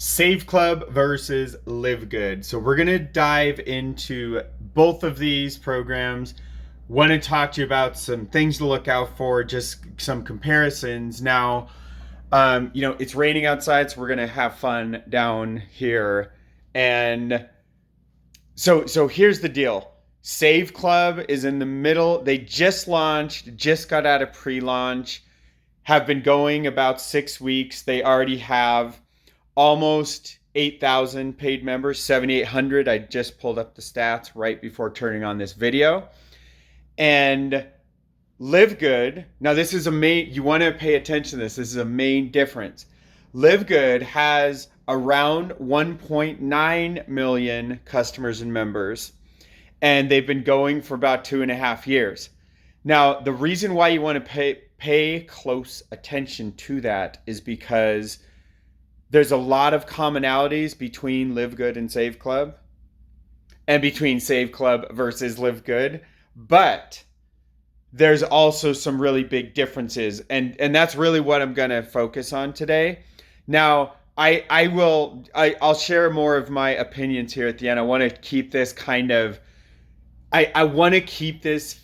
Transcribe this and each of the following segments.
SaveClub versus LiveGood. So we're going to dive into both of these programs. Want to talk to you about some things to look out for, just some comparisons. Now, it's raining outside, so we're going to have fun down here. And so here's the deal. SaveClub is in the middle. They just launched, just got out of pre-launch, have been going about 6 weeks. They already have almost 8,000 paid members, 7,800. I just pulled up the stats right before turning on this video. And LiveGood, now this is you want to pay attention to this. This is a main difference. LiveGood has around 1.9 million customers and members, and they've been going for about 2.5 years. Now, the reason why you want to pay close attention to that is because there's a lot of commonalities between LiveGood and SaveClub, and between SaveClub versus LiveGood, but there's also some really big differences, and that's really what I'm going to focus on today. Now, I'll share more of my opinions here at the end. I want to keep this I want to keep this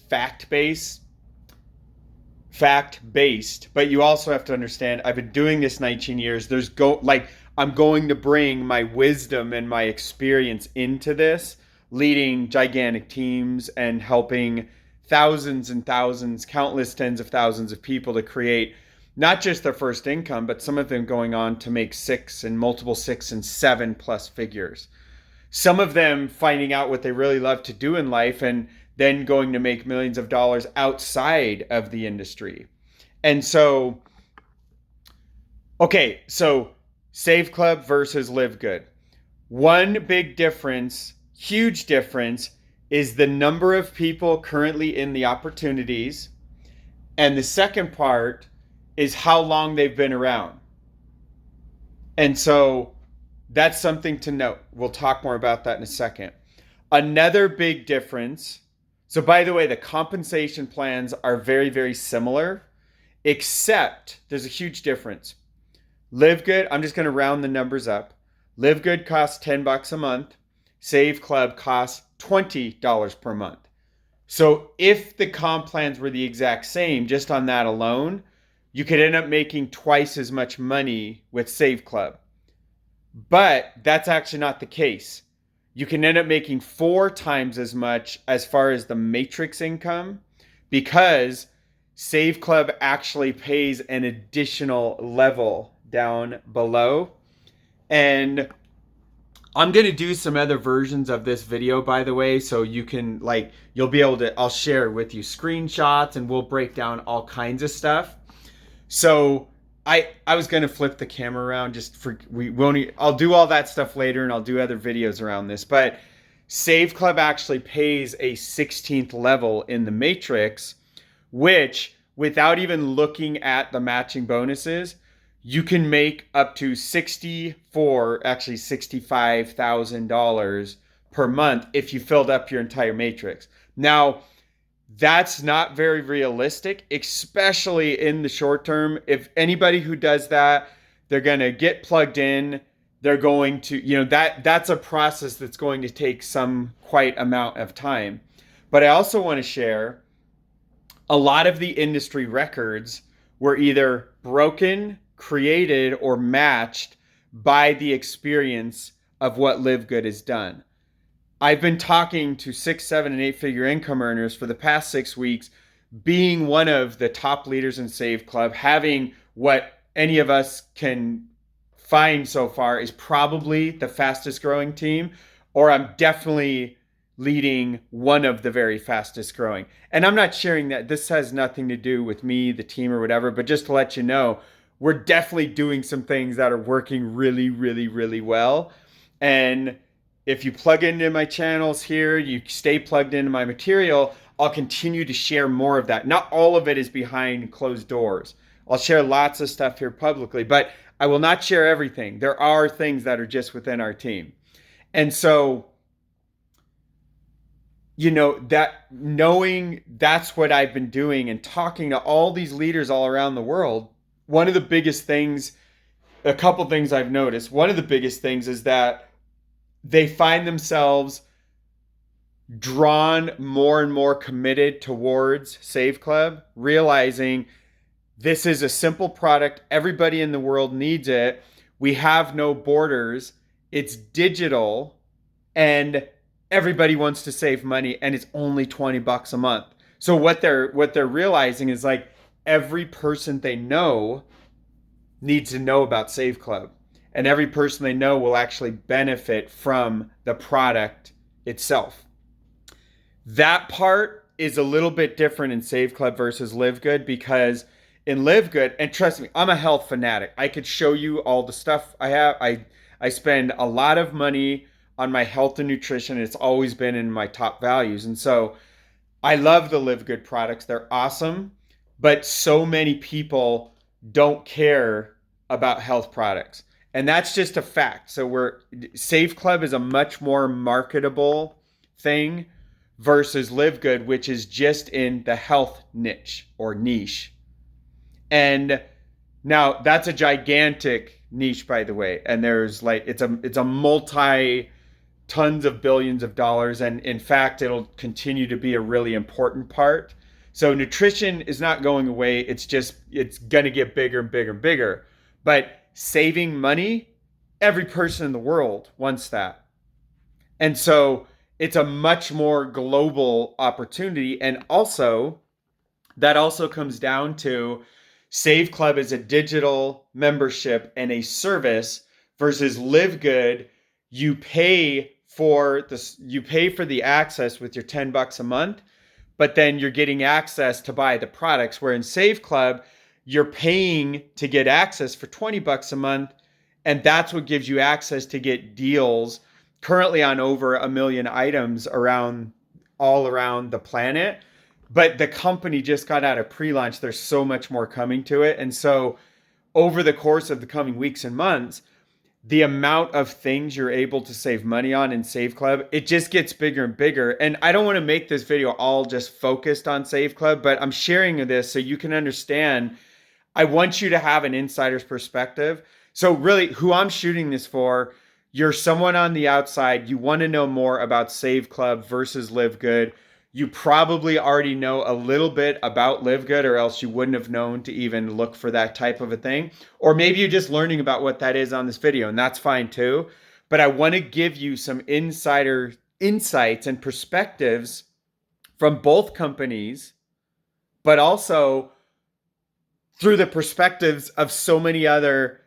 fact-based, but you also have to understand I've been doing this 19 years. I'm going to bring my wisdom and my experience into this, leading gigantic teams and helping thousands and thousands, countless tens of thousands of people to create not just their first income, but some of them going on to make multiple 6 and 7 plus figures. Some of them finding out what they really love to do in life and then going to make millions of dollars outside of the industry. And so, SaveClub versus LiveGood. One big difference, huge difference, is the number of people currently in the opportunities. And the second part is how long they've been around. And so that's something to note. We'll talk more about that in a second. Another big difference. So by the way, the compensation plans are very, very similar, except there's a huge difference. LiveGood, I'm just going to round the numbers up. LiveGood costs $10 a month. SaveClub costs $20 per month. So if the comp plans were the exact same, just on that alone, you could end up making twice as much money with SaveClub. But that's actually not the case. You can end up making 4 times as much as far as the matrix income, because SaveClub actually pays an additional level down below. And I'm going to do some other versions of this video, by the way, so you can you'll be able to, I'll share with you screenshots and we'll break down all kinds of stuff. So I was going to flip the camera around I'll do all that stuff later, and I'll do other videos around this, but SaveClub actually pays a 16th level in the matrix, which without even looking at the matching bonuses, you can make up to $65,000 per month if you filled up your entire matrix. Now, that's not very realistic, especially in the short term. If anybody who does that, they're going to get plugged in. They're going to, that's a process that's going to take some quite amount of time. But I also want to share a lot of the industry records were either broken, created, or matched by the experience of what LiveGood has done. I've been talking to 6, 7, and 8-figure income earners for the past 6 weeks, being one of the top leaders in SaveClub, having what any of us can find so far is probably the fastest growing team, or I'm definitely leading one of the very fastest growing. And I'm not sharing that. This has nothing to do with me, the team, or whatever, but just to let you know, we're definitely doing some things that are working really, really, really well. And if you plug into my channels here, you stay plugged into my material, I'll continue to share more of that. Not all of it is behind closed doors. I'll share lots of stuff here publicly, but I will not share everything. There are things that are just within our team. And so, that knowing that's what I've been doing and talking to all these leaders all around the world, one of the biggest things a couple things I've noticed. One of the biggest things is that they find themselves drawn more and more committed towards Save Club, realizing this is a simple product. Everybody in the world needs it. We have no borders. It's digital and everybody wants to save money and it's only $20 a month. So what they're realizing is like every person they know needs to know about Save Club. And every person they know will actually benefit from the product itself. That part is a little bit different in Save Club versus LiveGood because in LiveGood, and trust me, I'm a health fanatic. I could show you all the stuff I have. I spend a lot of money on my health and nutrition. It's always been in my top values. And so I love the LiveGood products. They're awesome, but so many people don't care about health products. And that's just a fact. So Save Club is a much more marketable thing versus LiveGood, which is just in the health niche or niche. And now that's a gigantic niche, by the way. And there's like it's a multi tons of billions of dollars. And in fact, it'll continue to be a really important part. So nutrition is not going away. It's gonna get bigger and bigger and bigger. But saving money, every person in the world wants that. And so it's a much more global opportunity. And also, that also comes down to Save Club is a digital membership and a service versus LiveGood. You pay for the access with your $10 a month, but then you're getting access to buy the products. Where in Save Club, you're paying to get access for $20 a month, and that's what gives you access to get deals currently on over 1 million items all around the planet. But the company just got out of pre-launch. There's so much more coming to it. And so over the course of the coming weeks and months, the amount of things you're able to save money on in Save Club, it just gets bigger and bigger. And I don't want to make this video all just focused on Save Club, but I'm sharing this so you can understand. I want you to have an insider's perspective. So really, who I'm shooting this for, you're someone on the outside. You want to know more about Save Club versus LiveGood. You probably already know a little bit about LiveGood, or else you wouldn't have known to even look for that type of a thing. Or maybe you're just learning about what that is on this video, and that's fine too. But I want to give you some insider insights and perspectives from both companies, but also through the perspectives of so many other,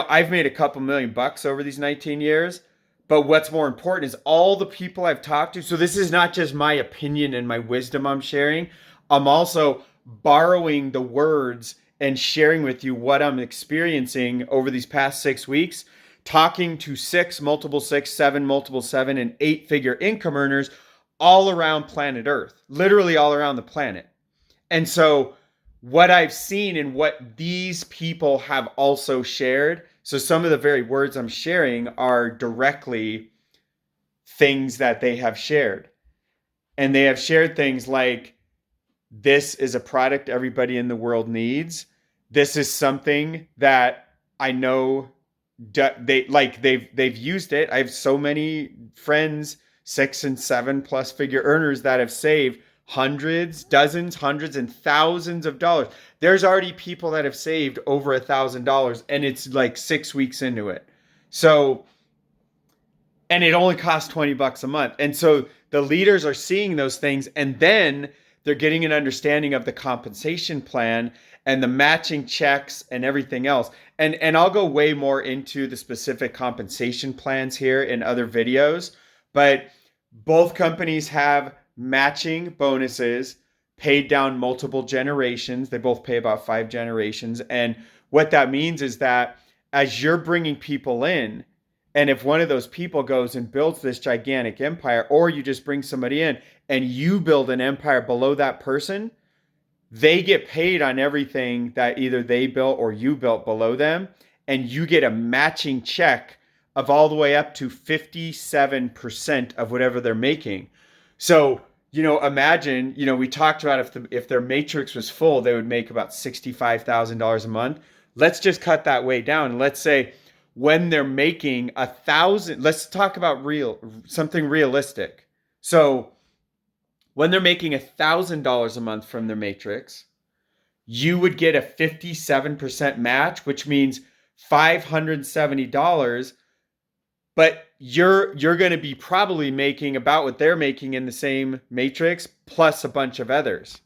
I've made a couple $1,000,000 over these 19 years. But what's more important is all the people I've talked to. So this is not just my opinion and my wisdom I'm sharing. I'm also borrowing the words and sharing with you what I'm experiencing over these past 6 weeks, talking to 6, multiple 6, 7, multiple 7, and 8-figure income earners all around planet Earth, literally all around the planet. And so what I've seen and what these people have also shared, so some of the very words I'm sharing are directly things that they have shared. And they have shared things like, this is a product everybody in the world needs. This is something that I know they've used it. I have so many friends, 6 and 7 plus figure earners that have saved hundreds, dozens, hundreds, and thousands of dollars. There's already people that have saved over $1,000, and it's like 6 weeks into it. So, and it only costs $20 a month. And so the leaders are seeing those things, and then they're getting an understanding of the compensation plan and the matching checks and everything else. And I'll go way more into the specific compensation plans here in other videos, but both companies have matching bonuses paid down multiple generations. They both pay about 5 generations. And what that means is that as you're bringing people in, and if one of those people goes and builds this gigantic empire, or you just bring somebody in and you build an empire below that person, they get paid on everything that either they built or you built below them. And you get a matching check of all the way up to 57% of whatever they're making. So, imagine, we talked about if their matrix was full, they would make about $65,000 a month. Let's just cut that way down. Let's say when they're making 1,000, let's talk about something realistic. So when they're making $1,000 a month from their matrix, you would get a 57% match, which means $570, but you're going to be probably making about what they're making in the same matrix plus a bunch of others.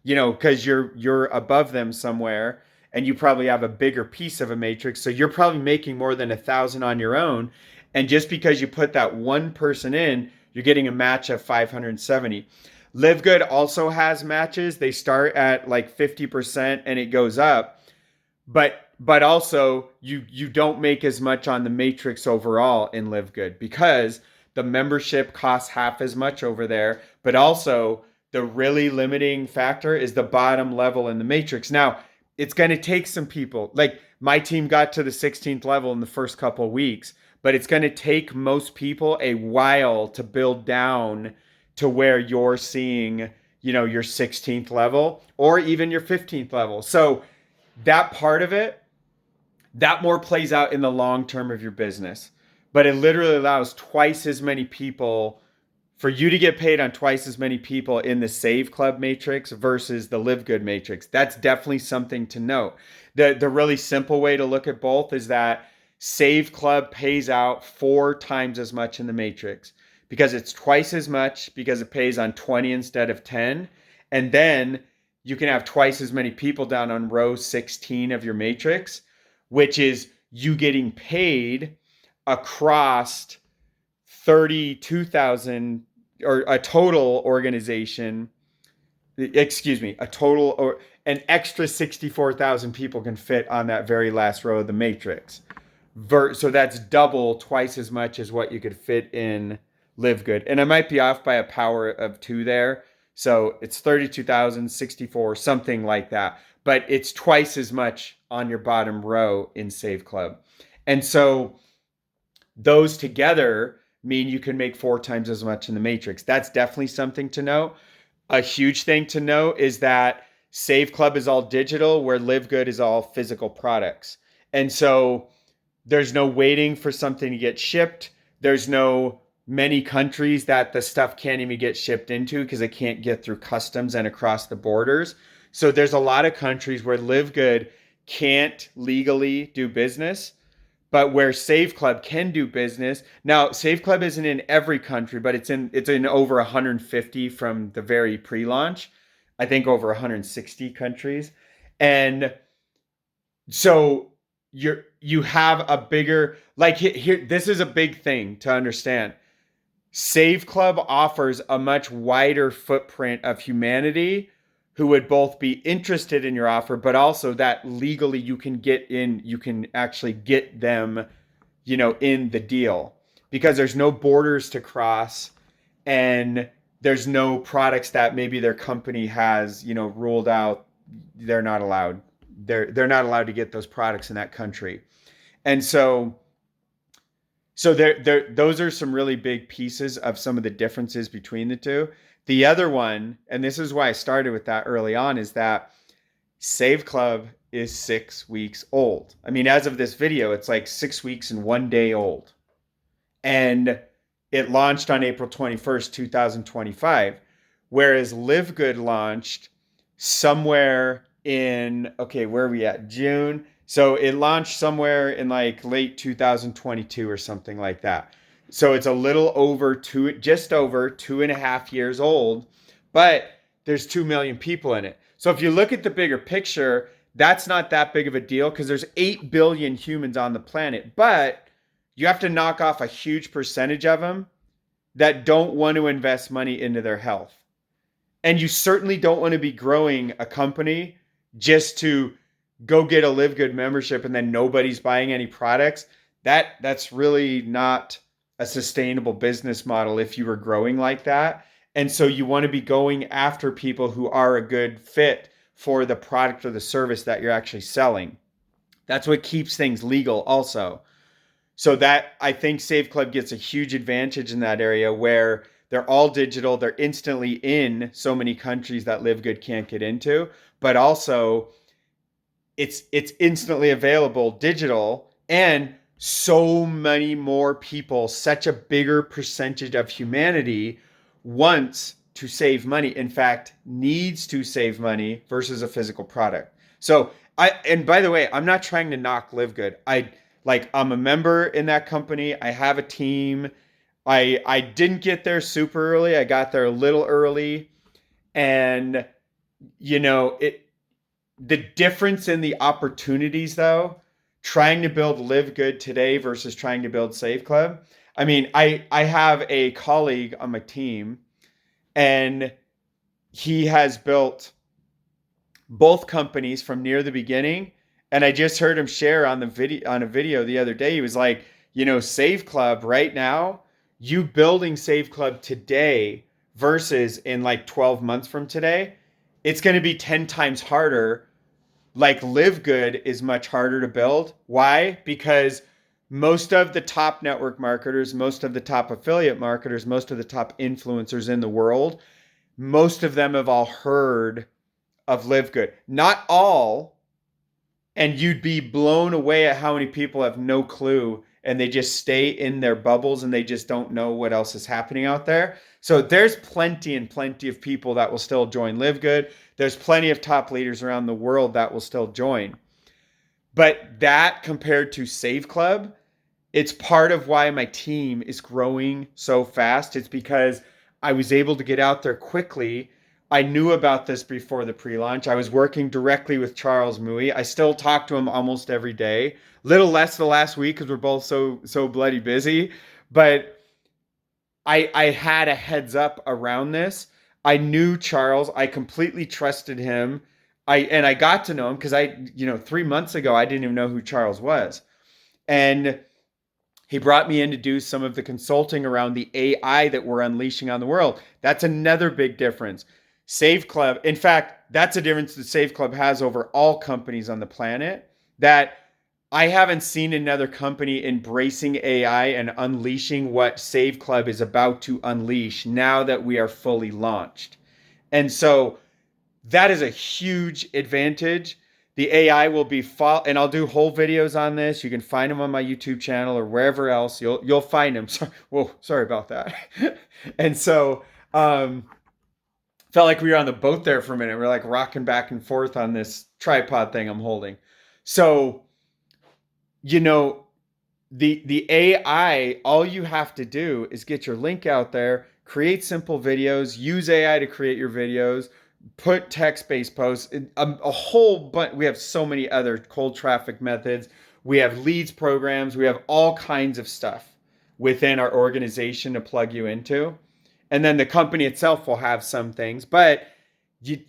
Because you're above them somewhere, and you probably have a bigger piece of a matrix, so you're probably making more than 1,000 on your own. And just because you put that one person in, you're getting a match of 570. LiveGood also has matches. They start at like 50% and it goes up, but also you don't make as much on the matrix overall in LiveGood because the membership costs half as much over there, but also the really limiting factor is the bottom level in the matrix. Now, it's going to take some people. Like my team got to the 16th level in the first couple of weeks, but it's going to take most people a while to build down to where you're seeing, your 16th level or even your 15th level. So that part of it, that more plays out in the long term of your business. But it literally allows twice as many people for you to get paid on twice as many people in the Save Club matrix versus the LiveGood matrix. That's definitely something to note. The really simple way to look at both is that Save Club pays out 4 times as much in the matrix because it's twice as much because it pays on 20 instead of 10. And then you can have twice as many people down on row 16 of your matrix, which is you getting paid across 32,000 or a total organization, or an extra 64,000 people can fit on that very last row of the matrix. So that's twice as much as what you could fit in LiveGood. And I might be off by a power of 2 there. So it's 32,064, something like that. But it's twice as much on your bottom row in Save Club. And so those together mean you can make 4 times as much in the matrix. That's definitely something to know. A huge thing to know is that Save Club is all digital, where LiveGood is all physical products. And so there's no waiting for something to get shipped. There's no many countries that the stuff can't even get shipped into because it can't get through customs and across the borders. So there's a lot of countries where LiveGood can't legally do business, but where Save Club can do business. Now, Save Club isn't in every country, but it's in over 150 from the very pre-launch. I think over 160 countries. And so you have a bigger, like here, this is a big thing to understand. Save Club offers a much wider footprint of humanity who would both be interested in your offer, but also that legally you can actually get them, in the deal because there's no borders to cross and there's no products that maybe their company has, ruled out. They're not allowed. They're not allowed to get those products in that country. And so those are some really big pieces of some of the differences between the two. The other one, and this is why I started with that early on, is that Save Club is 6 weeks old. I mean, as of this video, it's like 6 weeks and 1 day old. And it launched on April 21st, 2025. Whereas LiveGood launched somewhere in, where are we at? June. So it launched somewhere in like late 2022 or something like that. So it's a little over just over 2.5 years old, but there's 2 million people in it. So if you look at the bigger picture, that's not that big of a deal because there's 8 billion humans on the planet, but you have to knock off a huge percentage of them that don't want to invest money into their health. And you certainly don't want to be growing a company just to go get a LiveGood membership and then nobody's buying any products. That's really not a sustainable business model if you were growing like that. And so you want to be going after people who are a good fit for the product or the service that you're actually selling. That's what keeps things legal also. So that I think Save Club gets a huge advantage in that area where they're all digital. They're instantly in so many countries that LiveGood can't get into, but also it's instantly available digital, and so many more people, such a bigger percentage of humanity wants to save money, in fact needs to save money versus a physical product. So and by the way, I'm not trying to knock LiveGood. I'm a member in that company. I have a team. I didn't get there super early. I got there a little early, and it the difference in the opportunities, though, trying to build Live Good today versus trying to build Save Club. I mean, I have a colleague on my team, and he has built both companies from near the beginning. And I just heard him share on a video the other day. He was like, Save Club right now, you building Save Club today versus in like 12 months from today, it's going to be 10 times harder. Like Live Good is much harder to build. Why? Because most of the top network marketers, most of the top affiliate marketers, most of the top influencers in the world, most of them have all heard of Live Good. Not all, and you'd be blown away at how many people have no clue, and they just stay in their bubbles and they just don't know what else is happening out there. So there's plenty and plenty of people that will still join Live Good. There's plenty of top leaders around the world that will still join. But that compared to Save Club, it's part of why my team is growing so fast. It's because I was able to get out there quickly. I knew about this before the pre-launch. I was working directly with Charles Mui. I still talk to him almost every day. Little less the last week because we're both so bloody busy. But I had a heads up around this. I knew Charles. I completely trusted him. I got to know him because 3 months ago I didn't even know who Charles was. And he brought me in to do some of the consulting around the AI that we're unleashing on the world. That's another big difference. Save Club, in fact, that's a difference that Save Club has over all companies on the planet, that I haven't seen another company embracing AI and unleashing what Save Club is about to unleash now that we are fully launched. And so that is a huge advantage. The AI will be and I'll do whole videos on this. You can find them on my YouTube channel or wherever else. You'll find them. Sorry about that. And so felt like we were on the boat there for a minute. We're like rocking back and forth on this tripod thing I'm holding. So, the AI, all you have to do is get your link out there, create simple videos, use AI to create your videos, put text-based posts, a whole bunch. We have so many other cold traffic methods. We have leads programs. We have all kinds of stuff within our organization to plug you into. And then the company itself will have some things, but you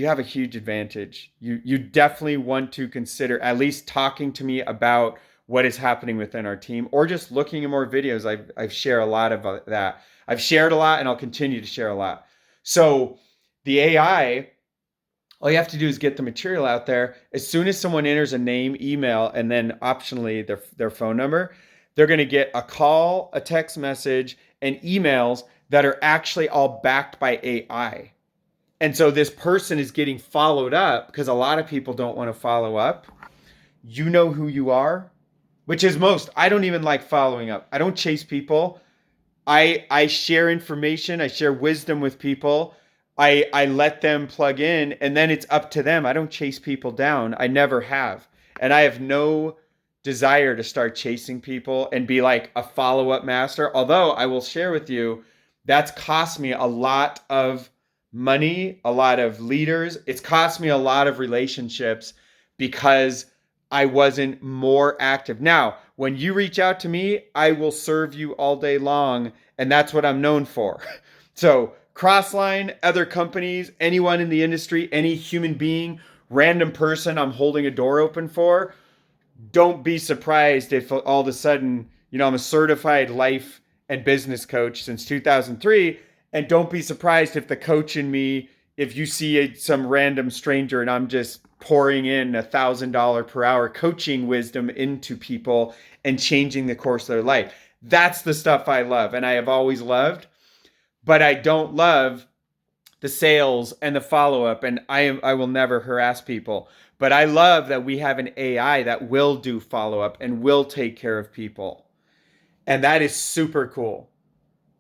have a huge advantage. You definitely want to consider at least talking to me about what is happening within our team, or just looking at more videos. I've shared a lot of that. I've shared a lot, and I'll continue to share a lot. So the AI, all you have to do is get the material out there. As soon as someone enters a name, email, and then optionally their phone number, they're going to get a call, a text message, and emails that are actually all backed by AI. And so this person is getting followed up because a lot of people don't want to follow up. You know who you are, which is most. I don't even like following up. I don't chase people. I share information. I share wisdom with people. I let them plug in, and then it's up to them. I don't chase people down. I never have. And I have no desire to start chasing people and be like a follow-up master. Although I will share with you, that's cost me a lot of money, a lot of leaders. It's cost me a lot of relationships because I wasn't more active. Now, when you reach out to me, I will serve you all day long, and that's what I'm known for. So Crossline, other companies, anyone in the industry, any human being, random person I'm holding a door open for, don't be surprised if all of a sudden, I'm a certified life and business coach since 2003. And don't be surprised if the coach in me, if you see some random stranger and I'm just pouring in $1,000 per hour coaching wisdom into people and changing the course of their life. That's the stuff I love and I have always loved. But I don't love the sales and the follow-up, and I will never harass people. But I love that we have an AI that will do follow up and will take care of people. And that is super cool.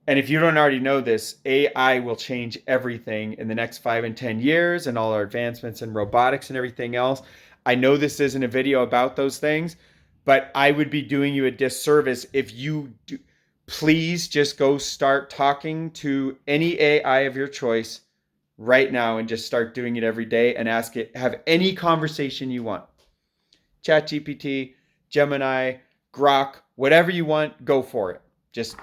And if you don't already know this, AI will change everything in the next 5 and 10 years, and all our advancements in robotics and everything else. I know this isn't a video about those things, but I would be doing you a disservice if you do. Please just go start talking to any AI of your choice right now and just start doing it every day and ask it, have any conversation you want. ChatGPT, Gemini, Grok, whatever you want, go for it. Just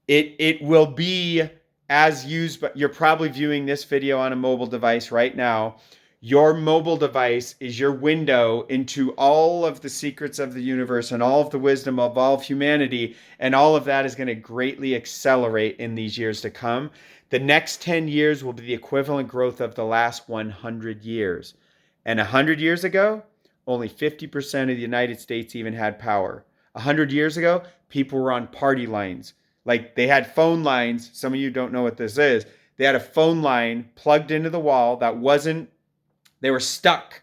it will be as used, but you're probably viewing this video on a mobile device right now. Your mobile device is your window into all of the secrets of the universe and all of the wisdom of all of humanity, and all of that is going to greatly accelerate in these years to come. The next 10 years will be the equivalent growth of the last 100 years. And 100 years ago, only 50% of the United States even had power. 100 years ago, people were on party lines. Like, they had phone lines. Some of you don't know what this is. They had a phone line plugged into the wall that wasn't, they were stuck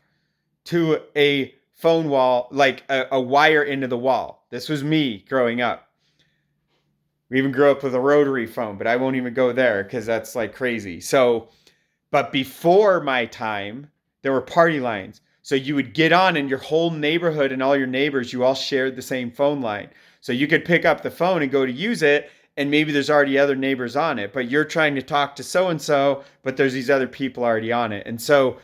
to a phone wall, like a wire into the wall. This was me growing up. We even grew up with a rotary phone, but I won't even go there because that's like crazy. So, but before my time, there were party lines. So you would get on, and your whole neighborhood and all your neighbors, you all shared the same phone line. So you could pick up the phone and go to use it, and maybe there's already other neighbors on it, but you're trying to talk to so-and-so, but there's these other people already on it. And so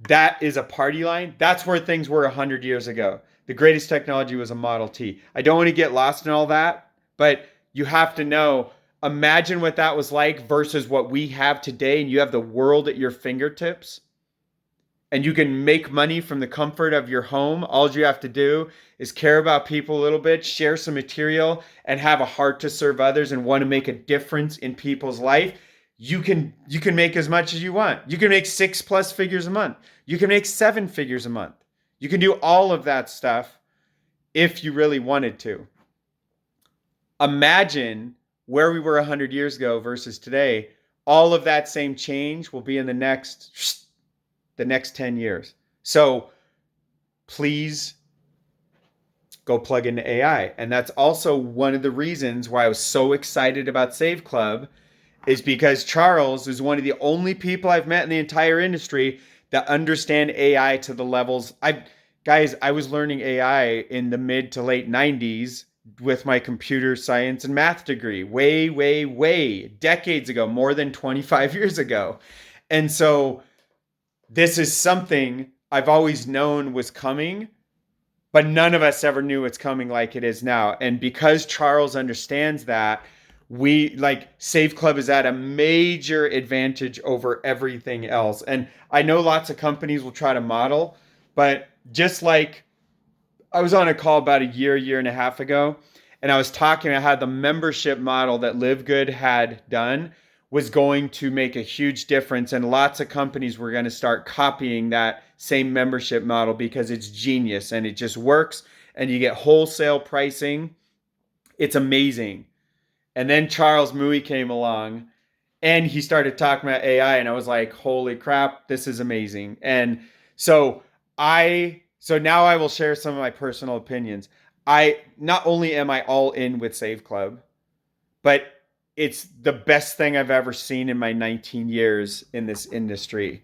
that is a party line. That's where things were 100 years ago. The greatest technology was a Model T. I don't want to get lost in all that, but you have to know, imagine what that was like versus what we have today, and you have the world at your fingertips. And you can make money from the comfort of your home. All you have to do is care about people a little bit, share some material, and have a heart to serve others and want to make a difference in people's life. You can make as much as you want. You can make 6+ figures a month. You can make 7 figures a month. You can do all of that stuff if you really wanted to. Imagine where we were 100 years ago versus today. All of that same change will be in the next 10 years. So please go plug into AI. And that's also one of the reasons why I was so excited about Save Club, is because Charles is one of the only people I've met in the entire industry that understand AI to the levels. I was learning AI in the mid to late 90s with my computer science and math degree, way decades ago, more than 25 years ago. And so this is something I've always known was coming, but none of us ever knew it's coming like it is now. And because Charles understands that, Save Club is at a major advantage over everything else. And I know lots of companies will try to model, but just like I was on a call about a year and a half ago, and I was talking about how the membership model that LiveGood had done was going to make a huge difference, and lots of companies were going to start copying that same membership model because it's genius and it just works, and you get wholesale pricing. It's amazing. And then Charles Mui came along and he started talking about AI, and I was like, holy crap, this is amazing. And so now I will share some of my personal opinions. Not only am I all in with Save Club, but it's the best thing I've ever seen in my 19 years in this industry.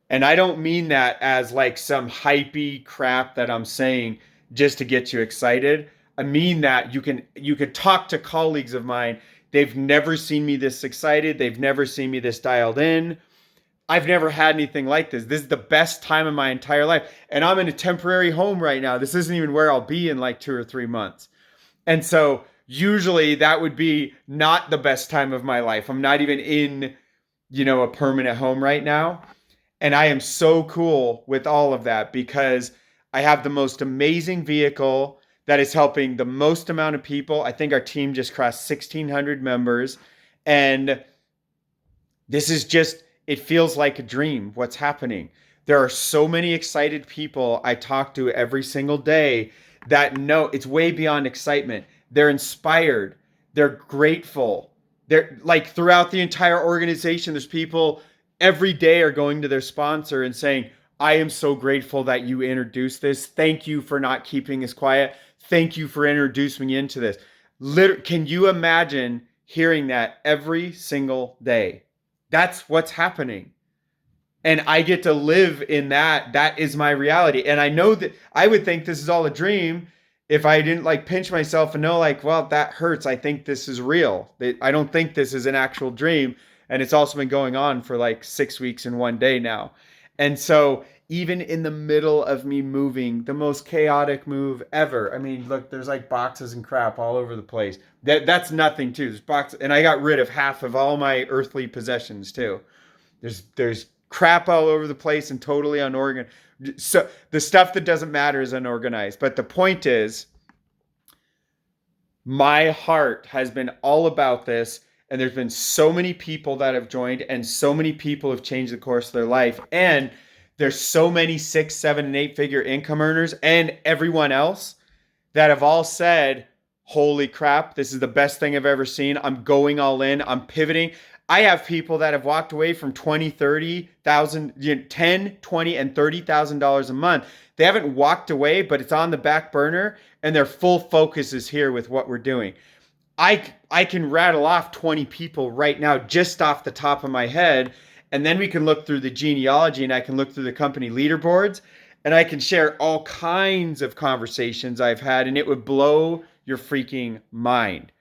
And I don't mean that as like some hypey crap that I'm saying just to get you excited. I mean that you could talk to colleagues of mine. They've never seen me this excited. They've never seen me this dialed in. I've never had anything like this. This is the best time of my entire life. And I'm in a temporary home right now. This isn't even where I'll be in like 2 or 3 months. And so usually that would be not the best time of my life. I'm not even in, a permanent home right now. And I am so cool with all of that because I have the most amazing vehicle that is helping the most amount of people. I think our team just crossed 1,600 members. And this is just, it feels like a dream what's happening. There are so many excited people I talk to every single day that know it's way beyond excitement. They're inspired. They're grateful. They're like throughout the entire organization, there's people every day are going to their sponsor and saying, I am so grateful that you introduced this. Thank you for not keeping this quiet. Thank you for introducing me into this. Can you imagine hearing that every single day? That's what's happening. And I get to live in that. That is my reality. And I know that I would think this is all a dream if I didn't like pinch myself and know, like, well, that hurts. I think this is real. I don't think this is an actual dream. And it's also been going on for like 6 weeks and one day now. And so even in the middle of me moving, the most chaotic move ever. I mean, look, there's like boxes and crap all over the place. That's nothing too. There's boxes, and I got rid of half of all my earthly possessions too. There's crap all over the place and totally unorganized. So the stuff that doesn't matter is unorganized. But the point is, my heart has been all about this. And there's been so many people that have joined, and so many people have changed the course of their life. And there's so many 6, 7, and 8-figure income earners and everyone else that have all said, holy crap, this is the best thing I've ever seen. I'm going all in. I'm pivoting. I have people that have walked away from 20, 30,000, 10, 20, and $30,000 a month. They haven't walked away, but it's on the back burner, and their full focus is here with what we're doing. I can rattle off 20 people right now just off the top of my head, and then we can look through the genealogy, and I can look through the company leaderboards, and I can share all kinds of conversations I've had, and it would blow your freaking mind.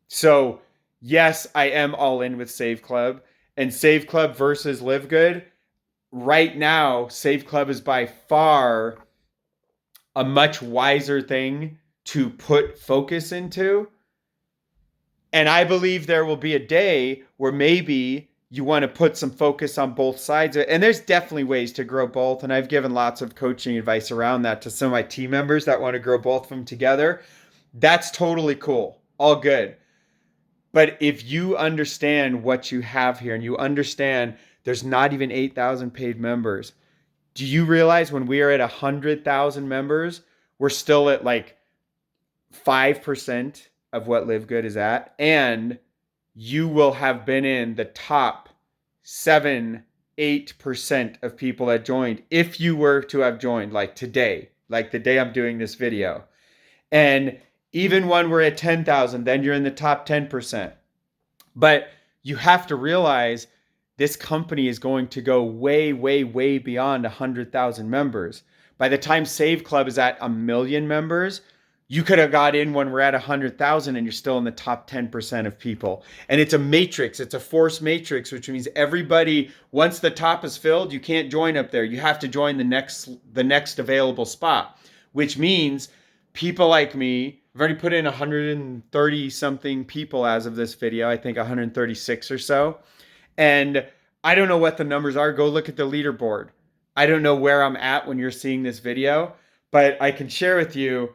So yes, I am all in with Save Club, and Save Club versus LiveGood. Right now, Save Club is by far a much wiser thing to put focus into. And I believe there will be a day where maybe you want to put some focus on both sides. And there's definitely ways to grow both. And I've given lots of coaching advice around that to some of my team members that want to grow both of them together. That's totally cool. All good. But if you understand what you have here, and you understand there's not even 8,000 paid members, do you realize when we are at 100,000 members, we're still at like 5% of what LiveGood is at, and you will have been in the top 7-8% of people that joined if you were to have joined like today, like the day I'm doing this video. And even when we're at 10,000, then you're in the top 10%. But you have to realize this company is going to go way, way, way beyond 100,000 members. By the time Save Club is at 1 million members, you could have got in when we're at 100,000 and you're still in the top 10% of people. And it's a matrix. It's a force matrix, which means everybody, once the top is filled, you can't join up there. You have to join the next available spot, which means people like me, I've already put in 130 something people as of this video. I think 136 or so. And I don't know what the numbers are. Go look at the leaderboard. I don't know where I'm at when you're seeing this video, but I can share with you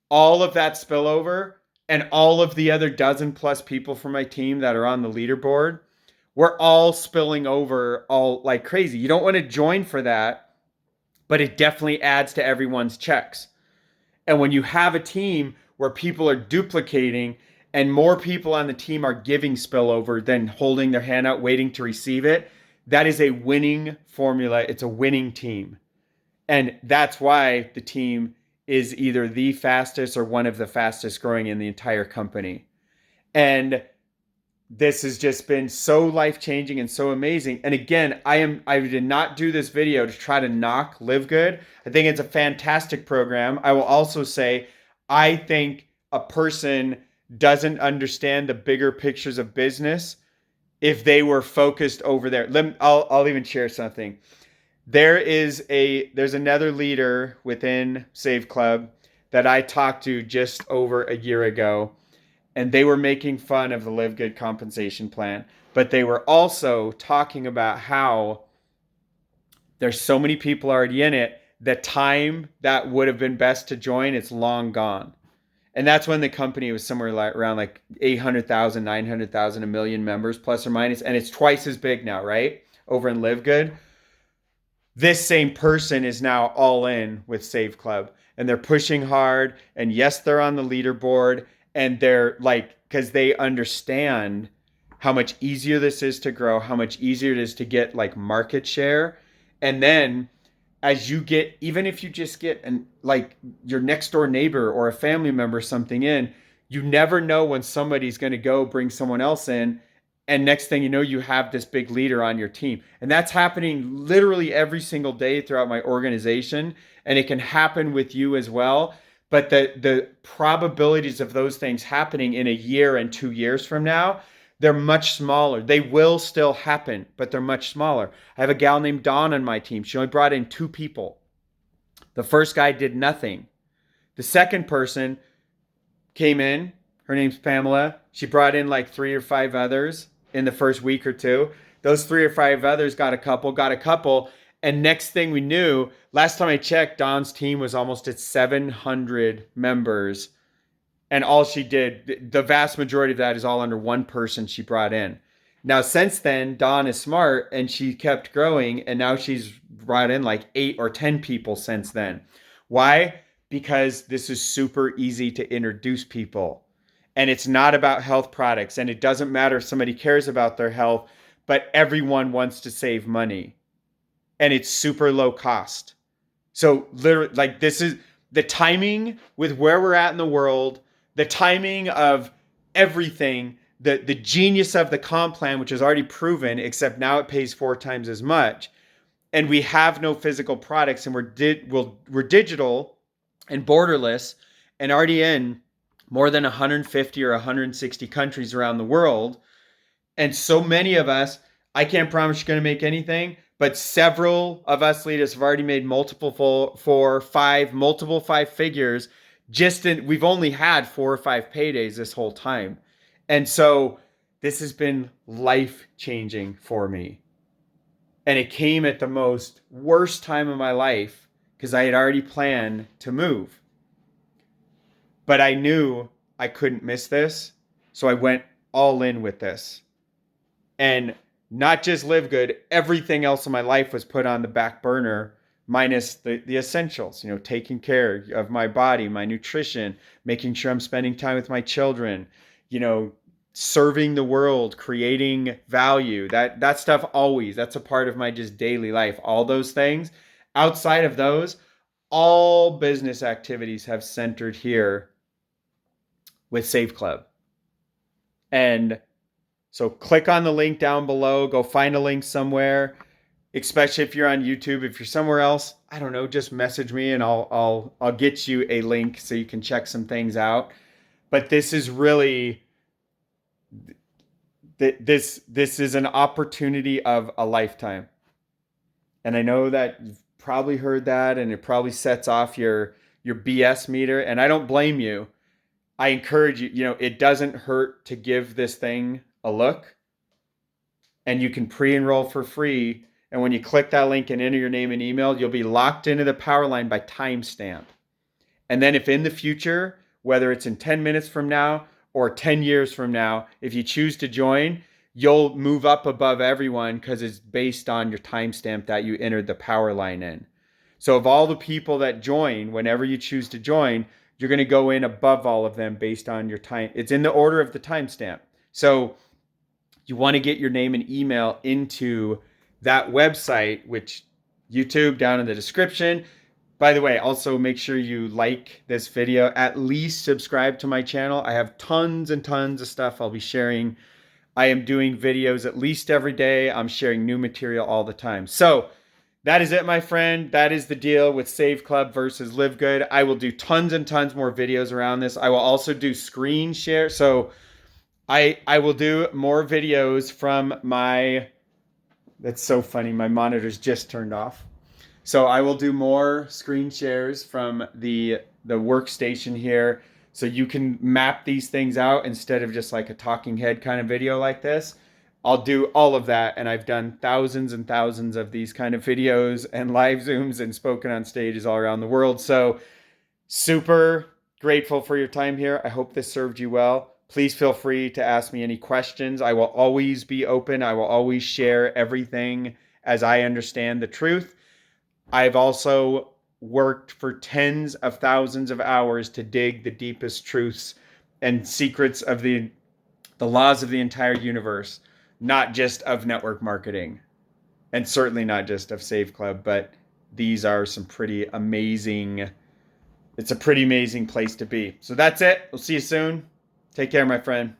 all of that spillover and all of the other dozen plus people from my team that are on the leaderboard. We're all spilling over all like crazy. You don't want to join for that, but it definitely adds to everyone's checks. And when you have a team where people are duplicating and more people on the team are giving spillover than holding their hand out waiting to receive it, that is a winning formula. It's a winning team. And that's why the team is either the fastest or one of the fastest growing in the entire company. And this has just been so life-changing and so amazing. And again, I did not do this video to try to knock LiveGood. I think it's a fantastic program. I will also say, I think a person doesn't understand the bigger pictures of business if they were focused over there. I'll even share something. There's another leader within Save Club that I talked to just over a year ago, and they were making fun of the LiveGood compensation plan, but they were also talking about how there's so many people already in it, the time that would have been best to join, it's long gone. And that's when the company was somewhere around like 800,000, 900,000, 1 million members, plus or minus, and it's twice as big now, right? Over in LiveGood. This same person is now all in with Save Club, and they're pushing hard. And yes, they're on the leaderboard, and they're like, because they understand how much easier this is to grow, how much easier it is to get like market share. And then as you get, even if you just get like your next door neighbor or a family member something in, you never know when somebody's going to go bring someone else in. And next thing you know, you have this big leader on your team. And that's happening literally every single day throughout my organization. And it can happen with you as well. But the probabilities of those things happening in a year and 2 years from now, they're much smaller. They will still happen, but they're much smaller. I have a gal named Dawn on my team. She only brought in 2 people. The first guy did nothing. The second person came in. Her name's Pamela. She brought in like 3 or 5 others in the first week or two. Those 3 or 5 others got a couple. And next thing we knew, last time I checked, Dawn's team was almost at 700 members. And all she did, the vast majority of that is all under one person she brought in. Now, since then, Dawn is smart and she kept growing. And now she's brought in like 8 or 10 people since then. Why? Because this is super easy to introduce people. And it's not about health products. And it doesn't matter if somebody cares about their health, but everyone wants to save money. And it's super low cost. So literally, like, this is the timing with where we're at in the world, the timing of everything, the genius of the comp plan, which is already proven, except now it pays 4 times as much. And we have no physical products, and we're digital and borderless and already in more than 150 or 160 countries around the world. And so many of us, I can't promise you're going to make anything, but several of us leaders have already made multiple 5 figures. We've only had 4 or 5 paydays this whole time. And so this has been life changing for me. And it came at the most worst time of my life because I had already planned to move. But I knew I couldn't miss this. So I went all in with this. And not just LiveGood, everything else in my life was put on the back burner, minus the essentials, taking care of my body, my nutrition, making sure I'm spending time with my children, serving the world, creating value. That stuff that's a part of my just daily life. All those things. Outside of those, all business activities have centered here with saveclub. And so click on the link down below, go find a link somewhere, especially if you're on YouTube. If you're somewhere else, I don't know, just message me and I'll get you a link so you can check some things out. But this is really, this is an opportunity of a lifetime. And I know that you've probably heard that and it probably sets off your BS meter, and I don't blame you. I encourage you, it doesn't hurt to give this thing a look, and you can pre-enroll for free. And when you click that link and enter your name and email, you'll be locked into the powerline by timestamp. And then if in the future, whether it's in 10 minutes from now or 10 years from now, if you choose to join, you'll move up above everyone because it's based on your timestamp that you entered the powerline in. So of all the people that join, whenever you choose to join, you're going to go in above all of them based on your time. It's in the order of the timestamp. So you want to get your name and email into that website, which YouTube down in the description. By the way, also make sure you like this video, at least subscribe to my channel. I have tons and tons of stuff I'll be sharing. I am doing videos at least every day. I'm sharing new material all the time. So that is it, my friend. That is the deal with saveclub versus LiveGood. I will do tons and tons more videos around this. I will also do screen share. So I will do more videos from that's so funny. My monitor's just turned off. So I will do more screen shares from the workstation here. So you can map these things out instead of just like a talking head kind of video like this. I'll do all of that, and I've done thousands and thousands of these kind of videos and live Zooms and spoken on stages all around the world. So super grateful for your time here. I hope this served you well. Please feel free to ask me any questions. I will always be open. I will always share everything as I understand the truth. I've also worked for tens of thousands of hours to dig the deepest truths and secrets of the laws of the entire universe. Not just of network marketing, and certainly not just of saveclub, but these are some pretty amazing. It's a pretty amazing place to be. So that's it. We'll see you soon. Take care, my friend.